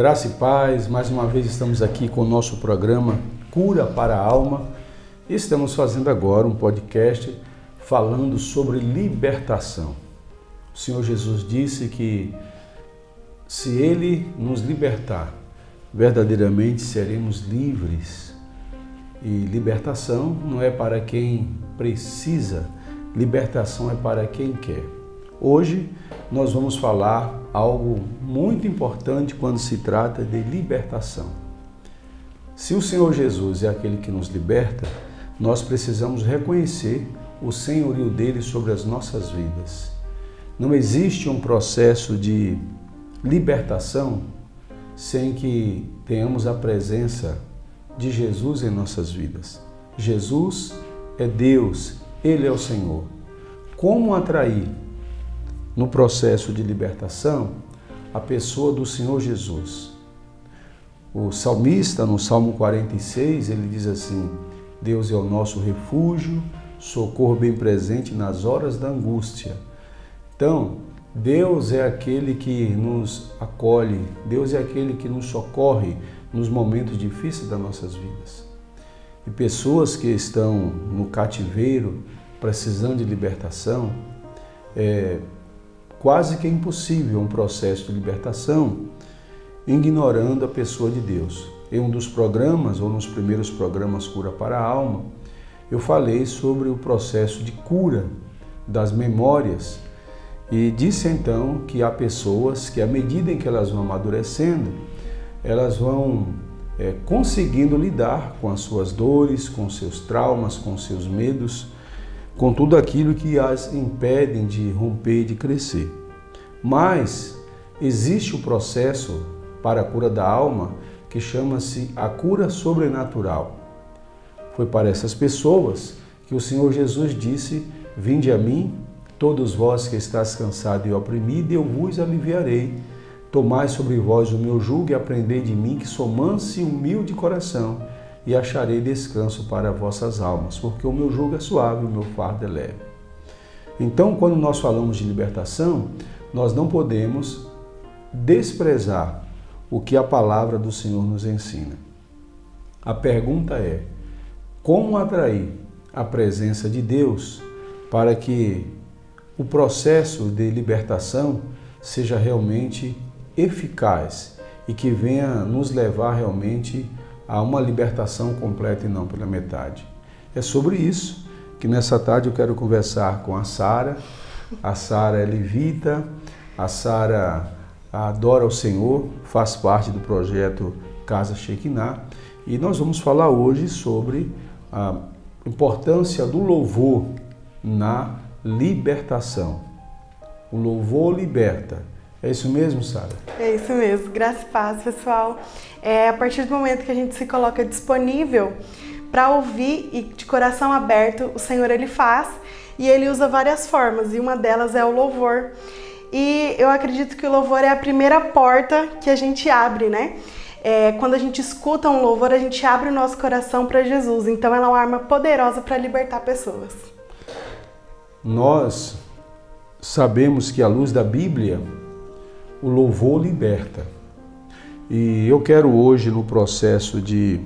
Graça e paz, mais uma vez estamos aqui com o nosso programa Cura para a Alma e estamos fazendo agora um podcast falando sobre libertação. O Senhor Jesus disse que se Ele nos libertar, verdadeiramente seremos livres. E libertação não é para quem precisa, libertação é para quem quer. Hoje nós vamos falar algo muito importante quando se trata de libertação. Se o Senhor Jesus é aquele que nos liberta, nós precisamos reconhecer o senhorio dele sobre as nossas vidas. Não existe um processo de libertação sem que tenhamos a presença de Jesus em nossas vidas. Jesus é Deus, Ele é o Senhor. Como atrair no processo de libertação a pessoa do Senhor Jesus? O salmista, no Salmo 46, ele diz assim: Deus é o nosso refúgio, socorro bem presente nas horas da angústia. Então, Deus é aquele que nos acolhe, Deus é aquele que nos socorre nos momentos difíceis das nossas vidas. E pessoas que estão no cativeiro, precisando de libertação, quase que é impossível um processo de libertação ignorando a pessoa de Deus. Em um dos programas, ou nos primeiros programas Cura para a Alma, eu falei sobre o processo de cura das memórias e disse então que há pessoas que, à medida em que elas vão amadurecendo, elas vão conseguindo lidar com as suas dores, com seus traumas, com seus medos, com tudo aquilo que as impedem de romper e de crescer. Mas existe o processo para a cura da alma que chama-se a cura sobrenatural. Foi para essas pessoas que o Senhor Jesus disse: Vinde a mim, todos vós que estáis cansados e oprimidos, e eu vos aliviarei. Tomai sobre vós o meu jugo e aprendei de mim, que sou manso e humilde de coração, e acharei descanso para vossas almas, porque o meu jugo é suave e o meu fardo é leve. Então, quando nós falamos de libertação, nós não podemos desprezar o que a palavra do Senhor nos ensina. A pergunta é: como atrair a presença de Deus para que o processo de libertação seja realmente eficaz e que venha nos levar realmente a uma libertação completa e não pela metade? É sobre isso que nessa tarde eu quero conversar com a Sara. A Sara é levita, a Sara adora o Senhor, faz parte do projeto Casa Shekinah, e nós vamos falar hoje sobre a importância do louvor na libertação. O louvor liberta. É isso mesmo, Sara? É isso mesmo. Graça e paz, pessoal. A partir do momento que a gente se coloca disponível para ouvir e de coração aberto, o Senhor Ele faz, e Ele usa várias formas, e uma delas é o louvor. E eu acredito que o louvor é a primeira porta que a gente abre, né? Quando a gente escuta um louvor, a gente abre o nosso coração para Jesus. Então ela é uma arma poderosa para libertar pessoas. Nós sabemos que, à luz da Bíblia, o louvor liberta. E eu quero hoje, no processo de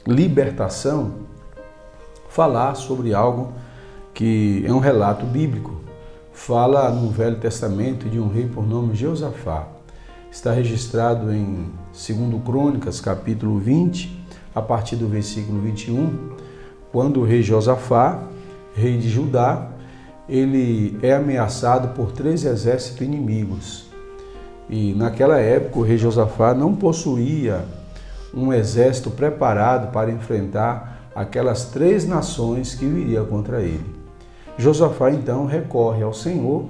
libertação, falar sobre algo que é um relato bíblico. Fala no Velho Testamento de um rei por nome Josafá. Está registrado em 2 Crônicas, capítulo 20, a partir do versículo 21, quando o rei Josafá, rei de Judá, ele é ameaçado por 3 exércitos inimigos. E naquela época o rei Josafá não possuía um exército preparado para enfrentar aquelas 3 nações que viriam contra ele. Josafá então recorre ao Senhor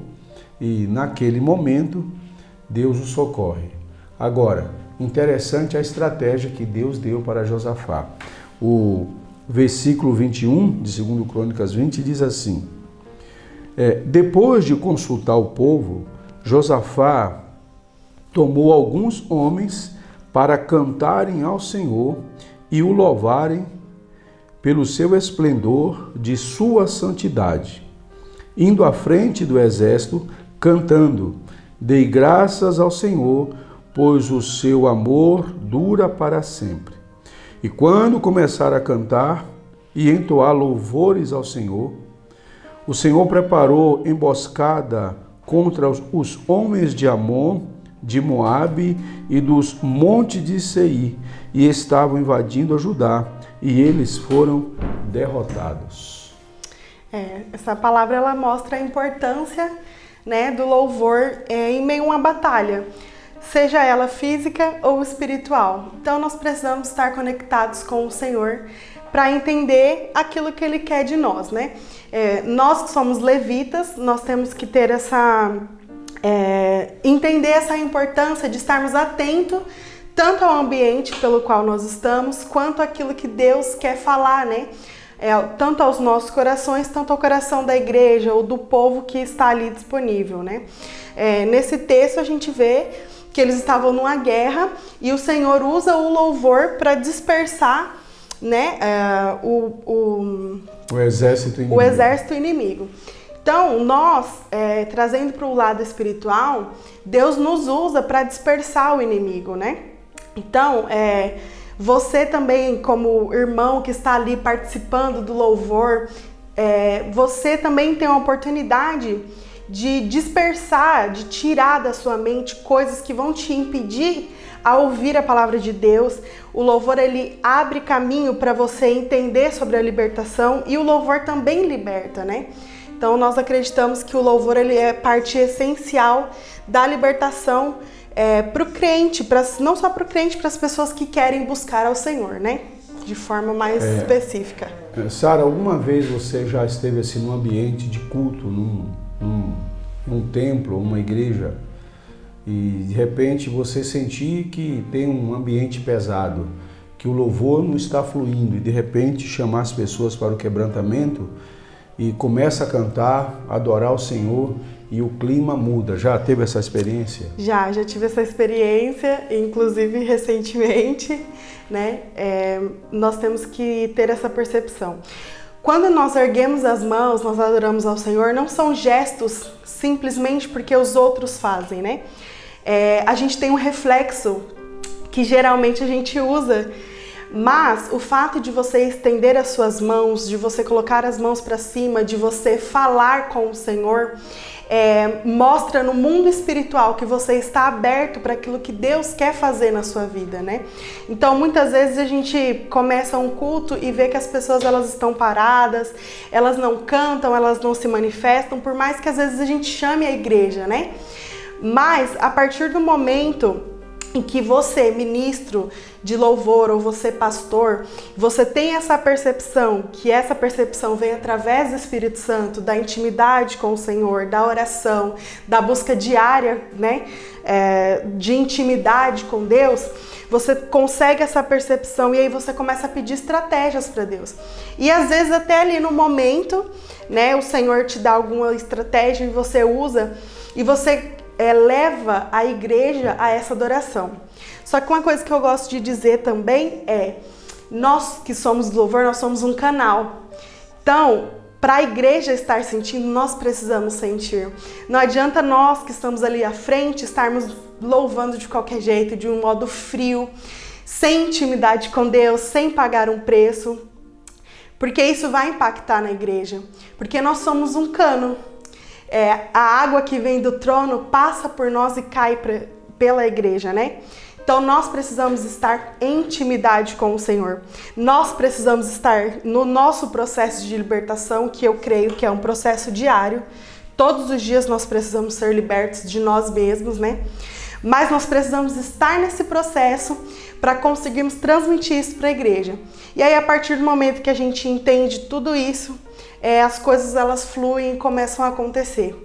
e naquele momento Deus o socorre. Agora, interessante a estratégia que Deus deu para Josafá. O versículo 21 de 2 Crônicas 20 diz assim: depois de consultar o povo, Josafá tomou alguns homens para cantarem ao Senhor e o louvarem pelo seu esplendor de sua santidade, indo à frente do exército, cantando: Dei graças ao Senhor, pois o seu amor dura para sempre. E quando começar a cantar e entoar louvores ao Senhor, o Senhor preparou emboscada contra os homens de Amon, de Moabe e dos montes de Seir, e estavam invadindo a Judá, e eles foram derrotados. Essa palavra ela mostra a importância, né, do louvor em meio a uma batalha, seja ela física ou espiritual. Então nós precisamos estar conectados com o Senhor para entender aquilo que Ele quer de nós, né? Nós que somos levitas, nós temos que ter entender essa importância de estarmos atentos tanto ao ambiente pelo qual nós estamos, quanto aquilo que Deus quer falar, né? Tanto aos nossos corações, tanto ao coração da igreja ou do povo que está ali disponível, né? Nesse texto a gente vê que eles estavam numa guerra e o Senhor usa o louvor para dispersar, né, o exército inimigo. Então, nós, trazendo para o lado espiritual, Deus nos usa para dispersar o inimigo, né? Então, você também, como irmão que está ali participando do louvor, você também tem a oportunidade de dispersar, de tirar da sua mente coisas que vão te impedir a ouvir a palavra de Deus. O louvor, ele abre caminho para você entender sobre a libertação e o louvor também liberta, né? Então nós acreditamos que o louvor ele é parte essencial da libertação para o crente, não só para o crente, para as pessoas que querem buscar ao Senhor, né? De forma mais específica. Sara, alguma vez você já esteve assim num ambiente de culto, num templo, uma igreja, e de repente você sentir que tem um ambiente pesado, que o louvor não está fluindo, e de repente chamar as pessoas para o quebrantamento e começa a cantar, adorar o Senhor e o clima muda? Já teve essa experiência? Já tive essa experiência, inclusive recentemente, né? Nós temos que ter essa percepção. Quando nós erguemos as mãos, nós adoramos ao Senhor, não são gestos simplesmente porque os outros fazem, né? A gente tem um reflexo que geralmente a gente usa, mas o fato de você estender as suas mãos, de você colocar as mãos para cima, de você falar com o Senhor, mostra no mundo espiritual que você está aberto para aquilo que Deus quer fazer na sua vida, né? Então muitas vezes a gente começa um culto e vê que as pessoas elas estão paradas, elas não cantam, elas não se manifestam, por mais que às vezes a gente chame a igreja, né? Mas a partir do momento em que você, ministro de louvor, ou você, pastor, você tem essa percepção, que essa percepção vem através do Espírito Santo, da intimidade com o Senhor, da oração, da busca diária, né, de intimidade com Deus, você consegue essa percepção e aí você começa a pedir estratégias para Deus. E às vezes até ali no momento, né, o Senhor te dá alguma estratégia e você usa, e você leva a igreja a essa adoração. Só que uma coisa que eu gosto de dizer também nós que somos do louvor, nós somos um canal. Então, para a igreja estar sentindo, nós precisamos sentir. Não adianta nós que estamos ali à frente estarmos louvando de qualquer jeito, de um modo frio, sem intimidade com Deus, sem pagar um preço, porque isso vai impactar na igreja, porque nós somos um cano. A água que vem do trono passa por nós e cai pela igreja, né? Então nós precisamos estar em intimidade com o Senhor. Nós precisamos estar no nosso processo de libertação, que eu creio que é um processo diário. Todos os dias nós precisamos ser libertos de nós mesmos, né? Mas nós precisamos estar nesse processo para conseguirmos transmitir isso para a igreja. E aí, a partir do momento que a gente entende tudo isso, as coisas elas fluem e começam a acontecer.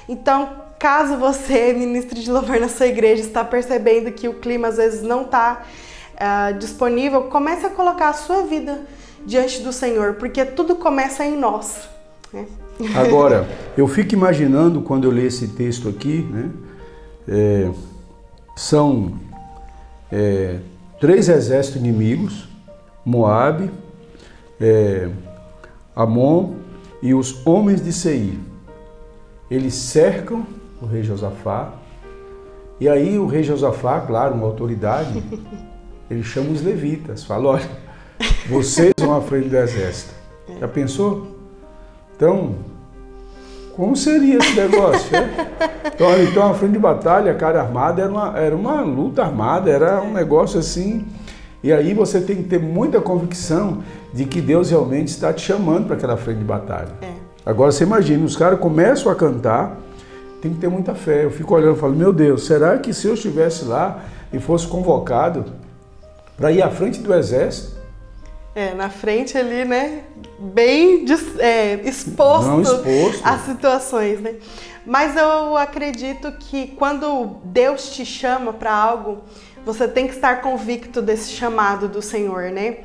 Então, caso você, ministro de louvor na sua igreja, está percebendo que o clima às vezes não está disponível, comece a colocar a sua vida diante do Senhor, porque tudo começa em nós, né? Agora, eu fico imaginando quando eu leio esse texto aqui, né? São 3 exércitos inimigos: Moabe, Amon e os homens de Seir. Eles cercam o rei Josafá E aí o rei Josafá, claro, uma autoridade, ele chama os levitas, fala, olha, vocês vão à frente do exército. Já pensou? Então, como seria esse negócio? Então a frente de batalha, cara armada, era uma luta armada, era um negócio assim. E aí você tem que ter muita convicção de que Deus realmente está te chamando para aquela frente de batalha. Agora você imagina, os caras começam a cantar, tem que ter muita fé. Eu fico olhando e falo, meu Deus, será que se eu estivesse lá e fosse convocado para ir à frente do exército? Na frente ali, né? Bem exposto às situações, né? Mas eu acredito que quando Deus te chama para algo, você tem que estar convicto desse chamado do Senhor, né?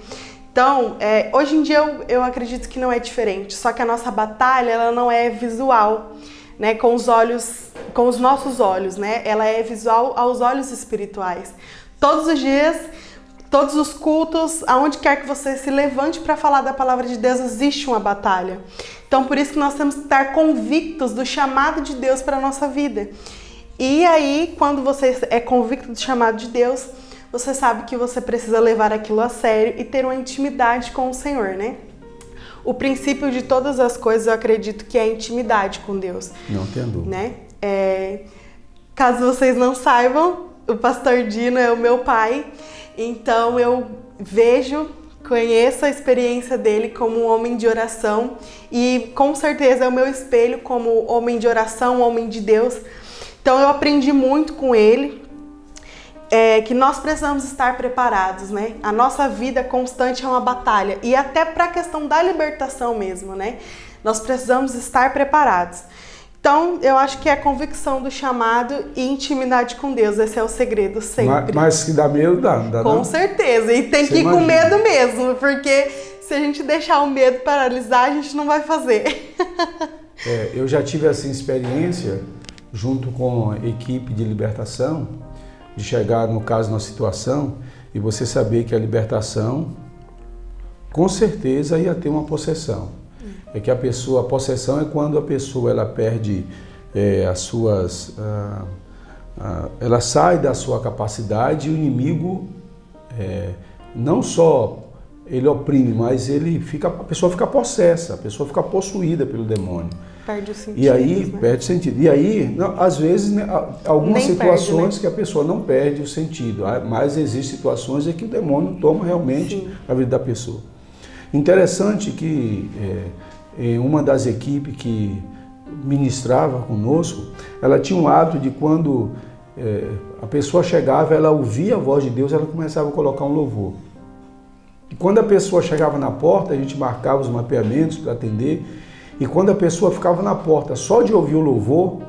Então, hoje em dia eu acredito que não é diferente, só que a nossa batalha, ela não é visual, né? Com os nossos olhos, né? Ela é visual aos olhos espirituais. Todos os dias, todos os cultos, aonde quer que você se levante para falar da palavra de Deus, existe uma batalha. Então, por isso que nós temos que estar convictos do chamado de Deus para a nossa vida. E aí, quando você é convicto do chamado de Deus, você sabe que você precisa levar aquilo a sério e ter uma intimidade com o Senhor, né? O princípio de todas as coisas, eu acredito que é a intimidade com Deus. Não tenho dúvida. Né? Caso vocês não saibam, o pastor Dino é o meu pai, então eu conheço a experiência dele como um homem de oração e com certeza é o meu espelho como homem de oração, homem de Deus. Então eu aprendi muito com ele, que nós precisamos estar preparados, né? A nossa vida constante é uma batalha e até para a questão da libertação mesmo, né? Nós precisamos estar preparados. Então, eu acho que é a convicção do chamado e intimidade com Deus. Esse é o segredo sempre. Mas que dá medo, dá Com não? certeza. E tem que ir com medo mesmo, porque se a gente deixar o medo paralisar, a gente não vai fazer. Eu já tive essa experiência junto com a equipe de libertação, de chegar, no caso, numa situação e você saber que a libertação, com certeza, ia ter uma possessão. É que a possessão é quando a pessoa ela perde ela sai da sua capacidade e o inimigo não só ele oprime, mas a pessoa fica possessa, a pessoa fica possuída pelo demônio. Perde o sentido. E aí, né? Perde o sentido. E aí, às vezes, né, algumas situações perde, né? Que a pessoa não perde o sentido, mas existem situações em que o demônio toma realmente a vida da pessoa. Interessante que uma das equipes que ministrava conosco, ela tinha um hábito de quando a pessoa chegava, ela ouvia a voz de Deus, ela começava a colocar um louvor. E quando a pessoa chegava na porta, a gente marcava os mapeamentos para atender, e quando a pessoa ficava na porta, só de ouvir o louvor,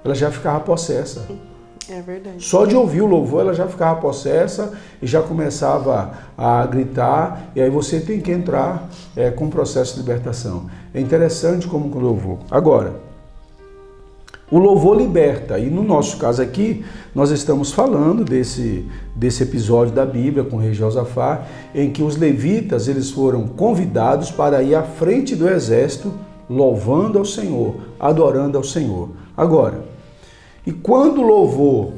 ela já ficava possessa. É verdade. Só de ouvir o louvor, ela já ficava possessa e já começava a gritar, e aí você tem que entrar com o processo de libertação. É interessante como com o louvor. Agora, o louvor liberta, e no nosso caso aqui, nós estamos falando desse episódio da Bíblia com o rei Josafá, em que os levitas eles foram convidados para ir à frente do exército, louvando ao Senhor, adorando ao Senhor. Agora, e quando o louvor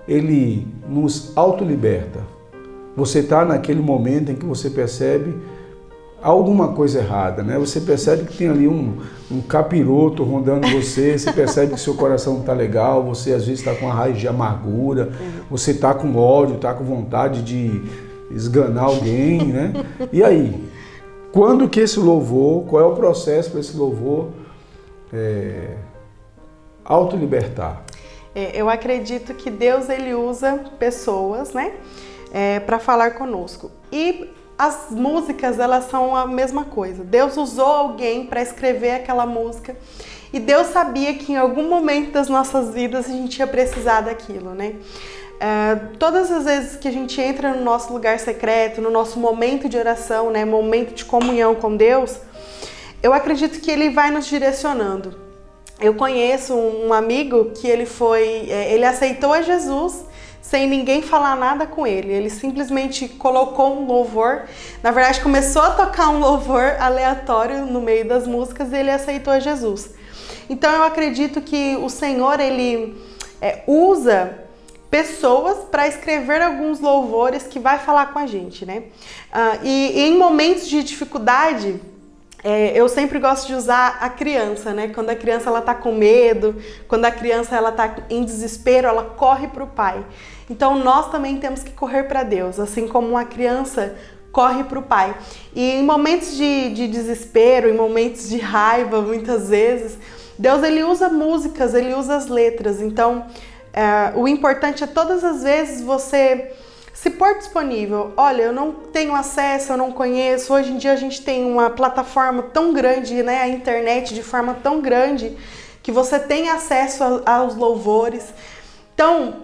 ele nos autoliberta, você está naquele momento em que você percebe alguma coisa errada, né? Você percebe que tem ali um capiroto rondando você, você percebe que seu coração não está legal, você às vezes está com uma raiz de amargura, você está com ódio, está com vontade de esganar alguém, né? E aí, quando que esse louvor, qual é o processo para esse louvor autolibertar? Eu acredito que Deus ele usa pessoas, né, para falar conosco. E as músicas, elas são a mesma coisa. Deus usou alguém para escrever aquela música e Deus sabia que em algum momento das nossas vidas a gente ia precisar daquilo, né? Todas as vezes que a gente entra no nosso lugar secreto, no nosso momento de oração, né, momento de comunhão com Deus, eu acredito que Ele vai nos direcionando. Eu conheço um amigo que ele aceitou a Jesus sem ninguém falar nada com ele. Ele simplesmente colocou um louvor, na verdade começou a tocar um louvor aleatório no meio das músicas e ele aceitou a Jesus. Então eu acredito que o Senhor, ele usa pessoas para escrever alguns louvores que vai falar com a gente, né? E em momentos de dificuldade, eu sempre gosto de usar a criança, né? Quando a criança ela tá com medo, quando a criança ela tá em desespero, ela corre para o pai. Então nós também temos que correr para Deus, assim como uma criança corre para o pai. E em momentos de desespero, em momentos de raiva, muitas vezes, Deus ele usa músicas, ele usa as letras. Então o importante é todas as vezes você se pôr disponível. Olha, eu não tenho acesso, eu não conheço. Hoje em dia a gente tem uma plataforma tão grande, né, a internet de forma tão grande, que você tem acesso aos louvores. Então,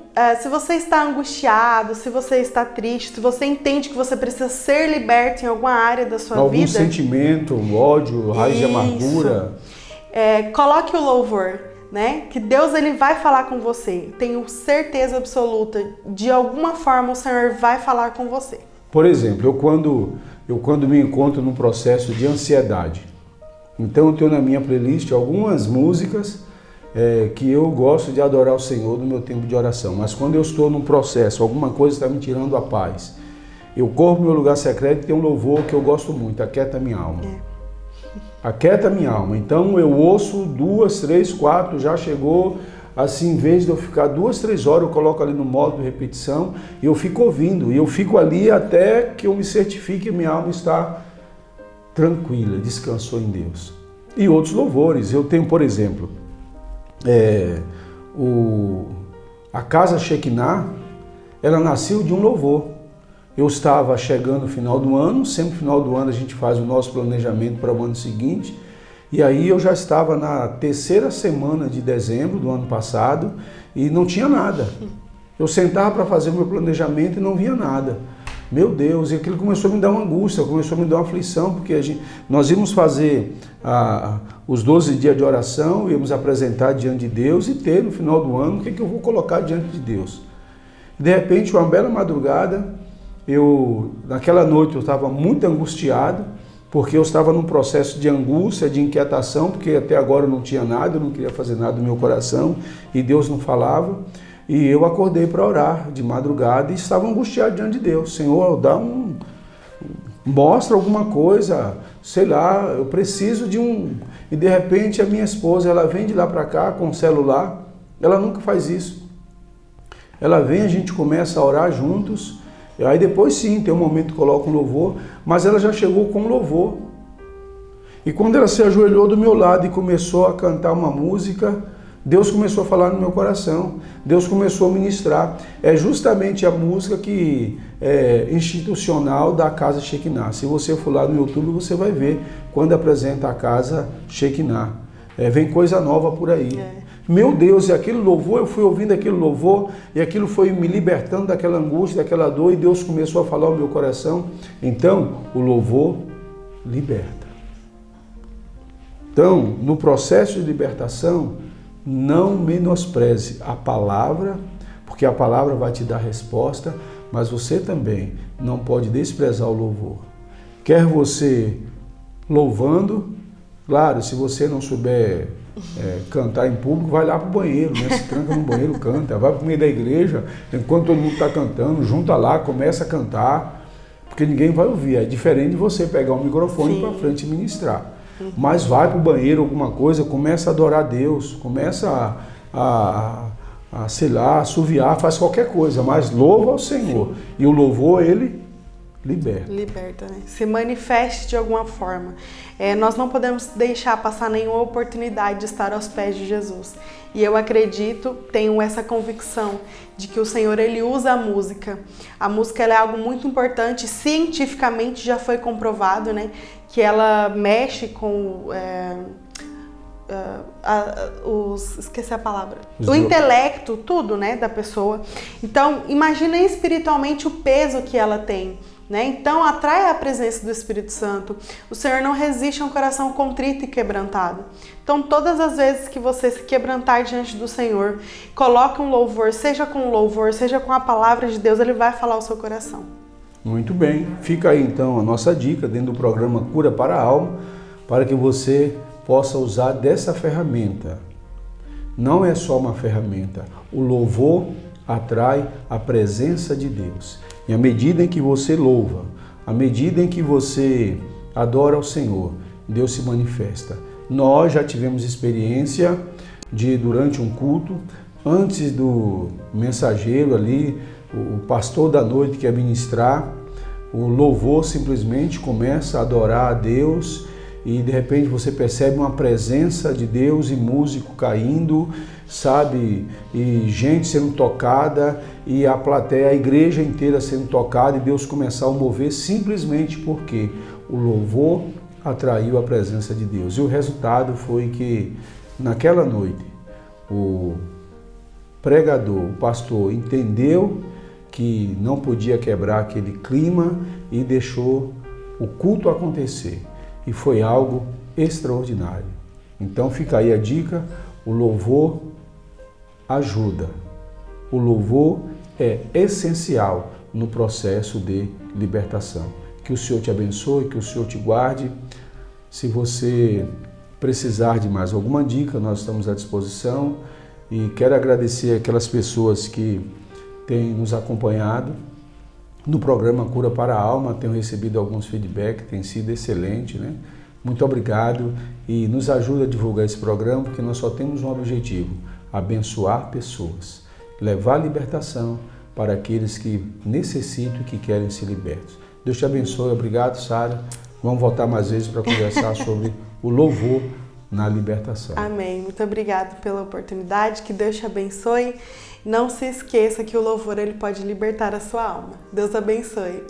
se você está angustiado, se você está triste, se você entende que você precisa ser liberto em alguma área da sua vida... Algum sentimento, ódio, raiz de amargura... coloque o louvor, né? Que Deus ele vai falar com você. Tenho certeza absoluta, de alguma forma o Senhor vai falar com você. Por exemplo, eu quando me encontro num processo de ansiedade, então eu tenho na minha playlist algumas músicas que eu gosto de adorar o Senhor no meu tempo de oração. Mas quando eu estou num processo, alguma coisa está me tirando a paz, eu corro para o meu lugar secreto e tem um louvor que eu gosto muito, Aquieta Minha Alma. Aquieta minha alma. Então eu ouço 2, 3, 4, já chegou. Assim, em vez de eu ficar 2, 3 horas, eu coloco ali no modo de repetição e eu fico ouvindo. E eu fico ali até que eu me certifique que minha alma está tranquila, descansou em Deus. E outros louvores. Eu tenho, por exemplo, a Casa Shekinah, ela nasceu de um louvor. Eu estava chegando no final do ano, sempre no final do ano a gente faz o nosso planejamento para o ano seguinte, e aí eu já estava na 3ª semana de dezembro do ano passado e não tinha nada. Eu sentava para fazer o meu planejamento e não via nada. Meu Deus, e aquilo começou a me dar uma angústia, começou a me dar uma aflição, porque nós íamos fazer os 12 dias de oração, íamos apresentar diante de Deus e ter no final do ano o que eu vou colocar diante de Deus. De repente, uma bela madrugada, naquela noite eu estava muito angustiado, porque eu estava num processo de angústia, de inquietação, porque até agora eu não tinha nada, eu não queria fazer nada no meu coração e Deus não falava. E eu acordei para orar de madrugada e estava angustiado diante de Deus. Senhor, mostra alguma coisa, sei lá, eu preciso de um... E de repente a minha esposa, ela vem de lá para cá com o celular, ela nunca faz isso. Ela vem, a gente começa a orar juntos. Aí depois sim, tem um momento que coloca um louvor, mas ela já chegou com um louvor. E quando ela se ajoelhou do meu lado e começou a cantar uma música, Deus começou a falar no meu coração, Deus começou a ministrar. É justamente a música que é institucional da Casa Shekinah. Se você for lá no YouTube, você vai ver quando apresenta a Casa Shekinah. Vem coisa nova por aí. Meu Deus, e aquele louvor, eu fui ouvindo aquele louvor e aquilo foi me libertando daquela angústia, daquela dor, e Deus começou a falar ao meu coração. Então, o louvor liberta. Então, no processo de libertação, não menospreze a palavra, porque a palavra vai te dar resposta, mas você também não pode desprezar o louvor. Quer você louvando, claro, se você não souber cantar em público, vai lá para o banheiro, né? Se tranca no banheiro, canta, vai para o meio da igreja, enquanto todo mundo está cantando, junta lá, começa a cantar, porque ninguém vai ouvir. É diferente de você pegar o microfone para frente e ministrar. Mas vai para o banheiro, alguma coisa, começa a adorar a Deus, começa sei lá, assoviar, faz qualquer coisa, mas louva ao Senhor. Sim. E o louvor, ele liberta. Liberta, né? Se manifeste de alguma forma. Nós não podemos deixar passar nenhuma oportunidade de estar aos pés de Jesus. E eu acredito, tenho essa convicção de que o Senhor, ele usa a música. A música ela é algo muito importante, cientificamente já foi comprovado, né? Que ela mexe com... esqueci a palavra. O intelecto, tudo, né, da pessoa. Então, imagina espiritualmente o peso que ela tem, né? Então, atrai a presença do Espírito Santo. O Senhor não resiste a um coração contrito e quebrantado. Então, todas as vezes que você se quebrantar diante do Senhor, coloque um louvor, seja com louvor, seja com a palavra de Deus, ele vai falar ao seu coração. Muito bem. Fica aí, então, a nossa dica dentro do programa Cura para a Alma, para que você possa usar dessa ferramenta. Não é só uma ferramenta. O louvor atrai a presença de Deus. E à medida em que você louva, à medida em que você adora ao Senhor, Deus se manifesta. Nós já tivemos experiência de, durante um culto, antes do mensageiro ali, o pastor da noite que ia ministrar, o louvor simplesmente começa a adorar a Deus e de repente você percebe uma presença de Deus e músico caindo, sabe, e gente sendo tocada e a plateia, a igreja inteira sendo tocada e Deus começar a mover simplesmente porque o louvor atraiu a presença de Deus. E o resultado foi que naquela noite o pregador, o pastor entendeu que não podia quebrar aquele clima e deixou o culto acontecer. E foi algo extraordinário. Então fica aí a dica, o louvor ajuda. O louvor é essencial no processo de libertação. Que o Senhor te abençoe, que o Senhor te guarde. Se você precisar de mais alguma dica, nós estamos à disposição. E quero agradecer aquelas pessoas que têm nos acompanhado no programa Cura para a Alma. Tenho recebido alguns feedbacks, tem sido excelente, né? Muito obrigado e nos ajuda a divulgar esse programa, porque nós só temos um objetivo: abençoar pessoas, levar libertação para aqueles que necessitam e que querem ser libertos. Deus te abençoe. Obrigado, Sara. Vamos voltar mais vezes para conversar sobre o louvor na libertação. Amém. Muito obrigado pela oportunidade. Que Deus te abençoe. Não se esqueça que o louvor ele pode libertar a sua alma. Deus abençoe.